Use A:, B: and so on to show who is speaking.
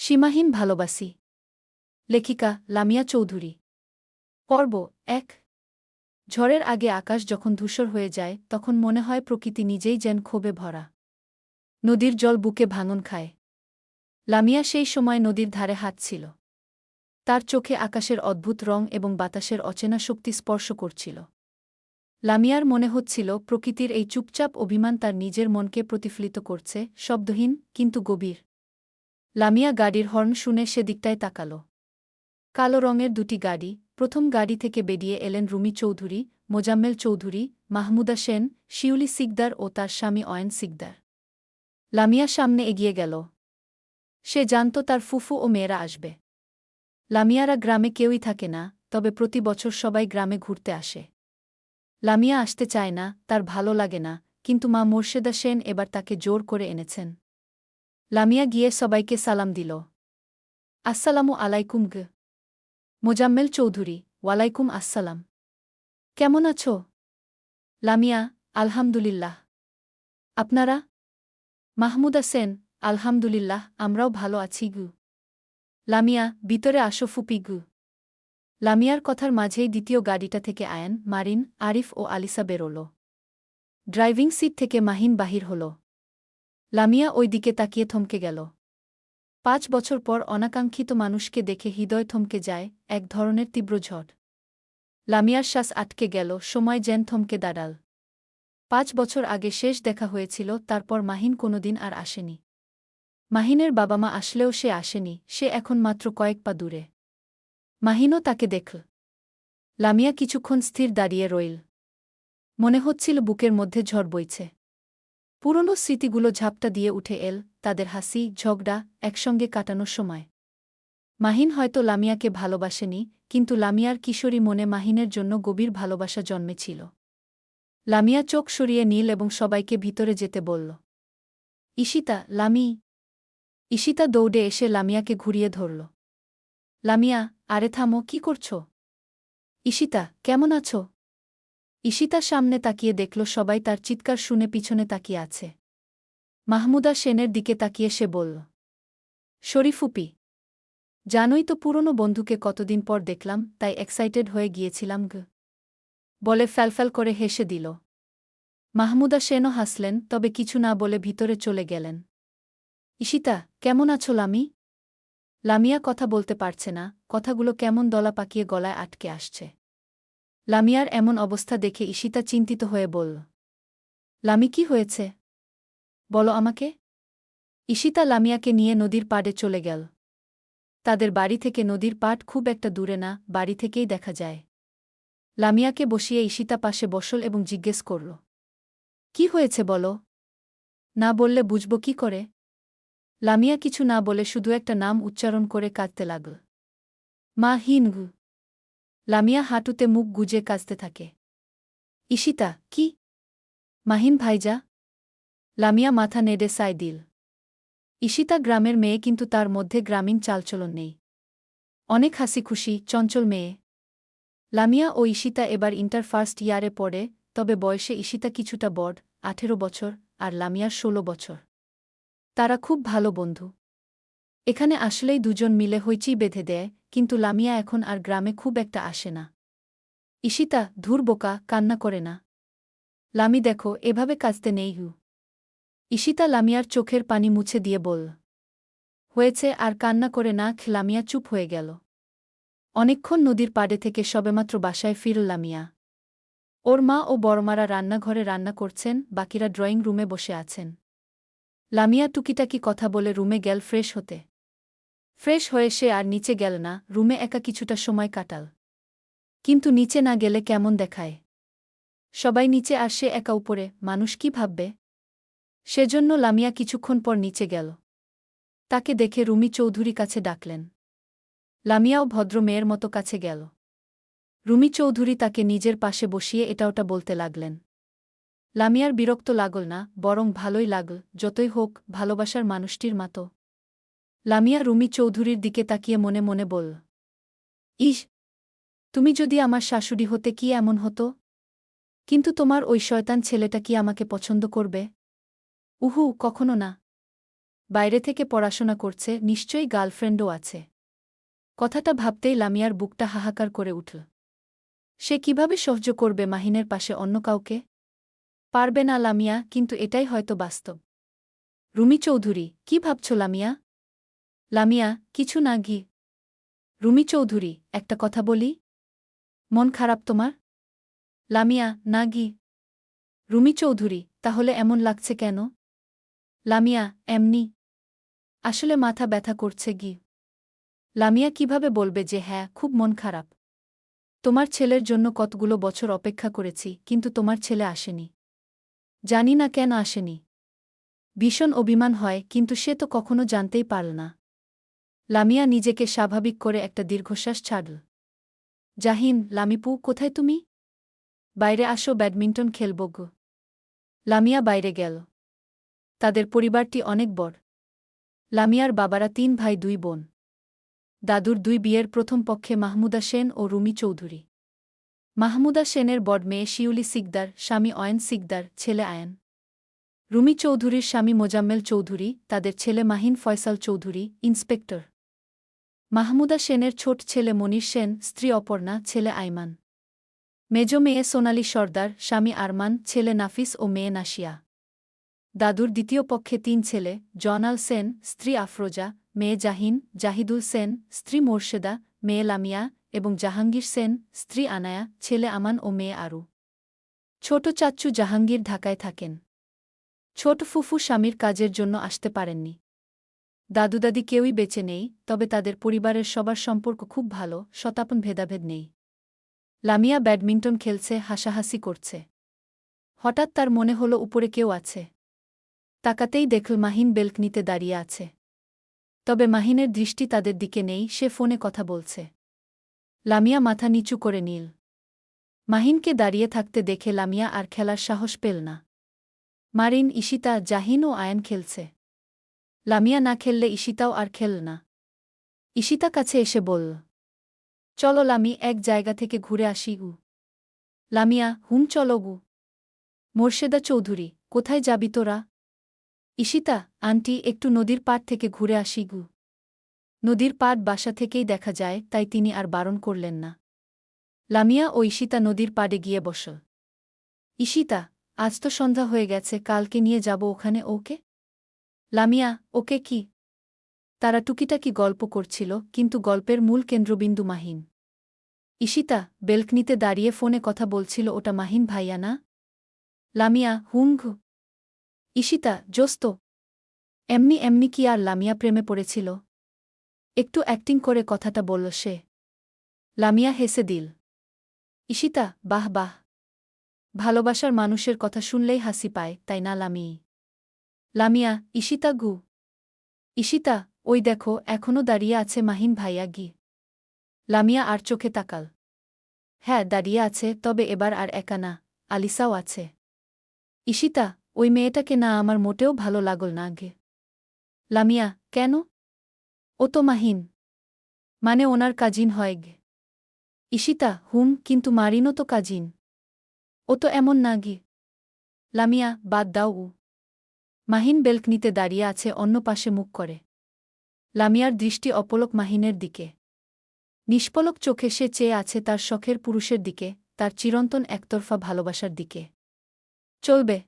A: সীমাহীন ভালোবাসি। লেখিকা লামিয়া চৌধুরী। পর্ব ১। ঝড়ের আগে আকাশ যখন ধূসর হয়ে যায় তখন মনে হয় প্রকৃতি নিজেই যেন ক্ষোভে ভরা। নদীর জল বুকে ভাঙন খায়। লামিয়া সেই সময় নদীর ধারে হাঁটছিল। তার চোখে আকাশের অদ্ভুত রং এবং বাতাসের অচেনা শক্তি স্পর্শ করছিল। লামিয়ার মনে হচ্ছিল প্রকৃতির এই চুপচাপ অভিমান তার নিজের মনকে প্রতিফলিত করছে, শব্দহীন কিন্তু গভীর। লামিয়া গাড়ির হর্ন শুনে সেদিকটায় তাকাল। কালো রঙের দুটি গাড়ি। প্রথম গাড়ি থেকে বেরিয়ে এলেন রুমি চৌধুরী, মোজাম্মেল চৌধুরী, মাহমুদা সেন, শিউলি সিকদার ও তার স্বামী অয়ন সিকদার। লামিয়া সামনে এগিয়ে গেল। সে জানত তার ফুফু ও মেয়েরা আসবে। লামিয়ারা গ্রামে কেউই থাকে না, তবে প্রতি বছর সবাই গ্রামে ঘুরতে আসে। লামিয়া আসতে চায় না, তার ভালো লাগে না, কিন্তু মা মোর্শেদা সেন এবার তাকে জোর করে এনেছেন। লামিয়া গিয়ে সবাইকে সালাম দিল। আসসালামু আলাইকুম গ। মোজাম্মেল চৌধুরী: ওয়ালাইকুম আসসালাম। কেমন আছো? লামিয়া: আলহামদুলিল্লাহ। আপনারা? মাহমুদা সেন: আলহামদুলিল্লাহ, আমরাও ভালো আছি গু। লামিয়া: ভিতরে আসো ফুপি গু। লামিয়ার কথার মাঝেই দ্বিতীয় গাড়িটা থেকে আয়ান, মারিন, আরিফ ও আলিসা বেরোল। ড্রাইভিং সিট থেকে মাহিন বাহির হল। লামিয়া ওই দিকে তাকিয়ে থমকে গেল। ৫ বছর পর অনাকাঙ্ক্ষিত মানুষকে দেখে হৃদয় থমকে যায়, এক ধরনের তীব্র ঝড়। লামিয়ার শ্বাস আটকে গেল, সময় যেন থমকে দাঁড়াল। ৫ বছর আগে শেষ দেখা হয়েছিল, তারপর মাহিন কোনোদিন আর আসেনি। মাহিনের বাবা মা আসলেও সে আসেনি, সে এখন মাত্র কয়েক পা দূরে। মাহিনও তাকে দেখল। লামিয়া কিছুক্ষণ স্থির দাঁড়িয়ে রইল। মনে হচ্ছিল বুকের মধ্যে ঝড় বইছে। পুরনো স্মৃতিগুলো ঝাপটা দিয়ে উঠে এল, তাদের হাসি, ঝগড়া, একসঙ্গে কাটানোর সময়। মাহিন হয়তো লামিয়াকে ভালোবাসেনি, কিন্তু লামিয়ার কিশোরী মনে মাহিনের জন্য গভীর ভালোবাসা জন্মেছিল। লামিয়া চোখ সরিয়ে নীল এবং সবাইকে ভিতরে যেতে বলল। ঈশিতা, লামি। ঈশিতা দৌড়ে এসে লামিয়াকে ঘুরিয়ে ধরল। লামিয়া: আরে থামো, কি করছ? ঈশিতা: কেমন আছো? ঈশিতা সামনে তাকিয়ে দেখল সবাই তার চিৎকার শুনে পিছনে তাকিয়ে আছে। মাহমুদা সেনের দিকে তাকিয়ে সে বলল। শরীফুপি। জানোই তো পুরনো বন্ধুকে কতদিন পর দেখলাম, তাই এক্সাইটেড হয়ে গিয়েছিলাম গ। বলে ফ্যালফ্যাল করে হেসে দিল। মাহমুদা সেনও হাসলেন, তবে কিছু না বলে ভিতরে চলে গেলেন। ঈশিতা: কেমন আছো লামি? লামিয়া কথা বলতে পারছে না, কথাগুলো কেমন দলা পাকিয়ে গলায় আটকে আসছে। লামিয়ার এমন অবস্থা দেখে ঈশিতা চিন্তিত হয়ে বলল। লামি, কি হয়েছে? বলো আমাকে। ঈশিতা লামিয়াকে নিয়ে নদীর পাড়ে চলে গেল। তাদের বাড়ি থেকে নদীর পাড় খুব একটা দূরে না, বাড়ি থেকেই দেখা যায়। লামিয়াকে বসিয়ে ঈশিতা পাশে বসল এবং জিজ্ঞেস করল। কি হয়েছে বলো। না বললে বুঝব কি করে? লামিয়া কিছু না বলে শুধু একটা নাম উচ্চারণ করে কাঁদতে লাগল। মা হিনগু। লামিয়া হাঁটুতে মুখ গুজে কাঁদতে থাকে। ঈশিতা: কি? মাহিন ভাইজা। লামিয়া মাথা নেড়ে সায় দিল। ঈশিতা গ্রামের মেয়ে, কিন্তু তার মধ্যে গ্রামীণ চালচলন নেই। অনেক হাসি খুশি, চঞ্চল মেয়ে। লামিয়া ও ঈশিতা এবার ইন্টার ফার্স্ট ইয়ারে পড়ে, তবে বয়সে ঈশিতা কিছুটা বড়, 18 বছর, আর লামিয়ার 16 বছর। তারা খুব ভালো বন্ধু। এখানে আসলেই দুজন মিলে হইচই বেঁধে দেয়, কিন্তু লামিয়া এখন আর গ্রামে খুব একটা আসে না। ঈশিতা: ধুর বোকা, কান্না করে না। লামি দেখো, এভাবে কাঁদতে নেই হু। ঈশিতা লামিয়ার চোখের পানি মুছে দিয়ে বলল। হয়েছে, আর কান্না করে না। লামিয়া চুপ হয়ে গেল। অনেকক্ষণ নদীর পাড়ে থেকে সবেমাত্র বাসায় ফিরল লামিয়া। ওর মা ও বড়মারা রান্নাঘরে রান্না করছেন, বাকিরা ড্রয়িং রুমে বসে আছেন। লামিয়া টুকিটাকি কথা বলে রুমে গেল ফ্রেশ হতে। ফ্রেশ হয়ে সে আর নিচে গেল না, রুমে একা কিছুটা সময় কাটাল। কিন্তু নিচে না গেলে কেমন দেখায়। সবাই নিচে আর সে একা উপরে, মানুষ কি ভাববে? সেজন্য লামিয়া কিছুক্ষণ পর নিচে গেল। তাকে দেখে রুমি চৌধুরী কাছে ডাকলেন। লামিয়াও ভদ্র মেয়ের মতো কাছে গেল। রুমি চৌধুরী তাকে নিজের পাশে বসিয়ে এটা ওটা বলতে লাগলেন। লামিয়ার বিরক্ত লাগল না, বরং ভালোই লাগল, যতই হোক ভালোবাসার মানুষটির মতো। লামিয়া রুমি চৌধুরীর দিকে তাকিয়ে মনে মনে বলল। ইস, তুমি যদি আমার শাশুড়ি হতে কি এমন হতো? কিন্তু তোমার ওই শয়তান ছেলেটা কি আমাকে পছন্দ করবে? উহু, কখনো না। বাইরে থেকে পড়াশোনা করছে, নিশ্চয়ই গার্লফ্রেন্ডও আছে। কথাটা ভাবতেই লামিয়ার বুকটা হাহাকার করে উঠল। সে কিভাবে সহ্য করবে মাহিনের পাশে অন্য কাউকে? পারবে না লামিয়া, কিন্তু এটাই হয়তো বাস্তব। রুমি চৌধুরী, কি ভাবছ লামিয়া? লামিয়া, কিছু না ঘি। রুমি চৌধুরী, একটা কথা বলি? মন খারাপ তোমার? লামিয়া, না ঘি। রুমি চৌধুরী, তাহলে এমন লাগছে কেন? লামিয়া, এমনি। আসলে মাথা ব্যথা করছে ঘি। লামিয়া কিভাবে বলবে যে হ্যাঁ, খুব মন খারাপ। তোমার ছেলের জন্য কতগুলো বছর অপেক্ষা করেছি, কিন্তু তোমার ছেলে আসেনি। জানি না কেন আসেনি। ভীষণ অভিমান হয়, কিন্তু সে তো কখনো জানতেই পারল না। লামিয়া নিজেকে স্বাভাবিক করে একটা দীর্ঘশ্বাস ছাড়ল। জাহিন, লামিপু, কোথায় তুমি? বাইরে আসো, ব্যাডমিন্টন খেলব গো। লামিয়া বাইরে গেল। তাদের পরিবারটি অনেক বড়। লামিয়ার বাবারা ৩ ভাই ২ বোন। দাদুর ২ বিয়ের প্রথম পক্ষে মাহমুদা সেন ও রুমি চৌধুরী। মাহমুদা সেনের বড় মেয়ে শিউলি সিকদার, স্বামী অয়ন সিকদার, ছেলে আয়ান। রুমি চৌধুরীর স্বামী মোজাম্মেল চৌধুরী, তাদের ছেলে মাহিন ফয়সাল চৌধুরী, ইন্সপেক্টর। মাহমুদা সেনের ছোট ছেলে মনির সেন, স্ত্রী অপর্ণা, ছেলে আইমান। মেজ মেয়ে সোনালী সর্দার, স্বামী আরমান, ছেলে নাফিস ও মেয়ে নাশিয়া। দাদুর দ্বিতীয় পক্ষে ৩ ছেলে, জয়নাল সেন, স্ত্রী আফরোজা, মেয়ে জাহিন, জাহিদুল সেন, স্ত্রী মোর্শেদা, মেয়ে লামিয়া এবং জাহাঙ্গীর সেন, স্ত্রী আনায়া, ছেলে আমান ও মেয়ে আরু। ছোট চাচ্চু জাহাঙ্গীর ঢাকায় থাকেন। ছোট ফুফু স্বামীর কাজের জন্য আসতে পারেননি। দাদুদাদি কেউই বেঁচে নেই, তবে তাদের পরিবারের সবার সম্পর্ক খুব ভালো, শতাপন ভেদাভেদ নেই। লামিয়া ব্যাডমিন্টন খেলছে, হাসাহাসি করছে। হঠাৎ তার মনে হল উপরে কেউ আছে। তাকাতেই দেখল মাহিন বেলকনিতে দাঁড়িয়ে আছে। তবে মাহিনের দৃষ্টি তাদের দিকে নেই, সে ফোনে কথা বলছে। লামিয়া মাথা নিচু করে নিল। মাহিনকে দাঁড়িয়ে থাকতে দেখে লামিয়া আর খেলার সাহস পেল না। মারিন, ঈশিতা, জাহিন ও আয়ান খেলছে। লামিয়া না খেললে ঈশিতাও আর খেল না। ঈশিতা কাছে এসে বলল, চলো লামি, এক জায়গা থেকে ঘুরে আসি গু। লামিয়া, হুম, চলো গু। মোর্শেদা চৌধুরী, কোথায় যাবি তোরা? ঈশিতা, আন্টি, একটু নদীর পাড় থেকে ঘুরে আসি গু। নদীর পাড় বাসা থেকেই দেখা যায়, তাই তিনি আর বারণ করলেন না। লামিয়া ও ঈশিতা নদীর পাড়ে গিয়ে বসল। ঈশিতা, আজ তো সন্ধ্যা হয়ে গেছে, কালকে নিয়ে যাব ওখানে ওকে। লামিয়া, ওকে কি? তারা টুকিটাকি গল্প করছিল, কিন্তু গল্পের মূল কেন্দ্রবিন্দু মাহিন। ঈশিতা বেলকনিতে দাঁড়িয়ে ফোনে কথা বলছিল, ওটা মাহিন ভাইয়া না? লামিয়া, হুম ঘু। ঈশিতা, জোস্ত। এমনি এমনি কি আর লামিয়া প্রেমে পড়েছিল? একটু অ্যাক্টিং করে কথাটা বলল সে। লামিয়া হেসে দিল। ঈশিতা, বাহ বাহ। ভালোবাসার মানুষের কথা শুনলেই হাসি পায়, তাই না লামি? লামিয়া, ঈশিতা গু। ঈশিতা, ওই দেখো, এখনও দাঁড়িয়ে আছে মাহিন ভাইয়া গি। লামিয়া আর চোখে তাকাল। হ্যাঁ, দাঁড়িয়ে আছে, তবে এবার আর একা না, আলিসাও আছে। ঈশিতা, ওই মেয়েটাকে না আমার মোটেও ভালো লাগল না গে। লামিয়া, কেন? ও তো মাহিন। মানে ওনার কাজিন হয় গে। ঈশিতা, হুম, কিন্তু মারিনও তো কাজিন। ও তো এমন না গে। লামিয়া, বাদ দাও উ। মাহিন বেলকনিতে দাঁড়িয়ে আছে, অন্য পাশে মুখ করে। লামিয়ার দৃষ্টি অপলক মাহিনের দিকে। নিষ্পলক চোখে সে চেয়ে আছে তার শখের পুরুষের দিকে, তার চিরন্তন একতরফা ভালোবাসার দিকে। চলবে।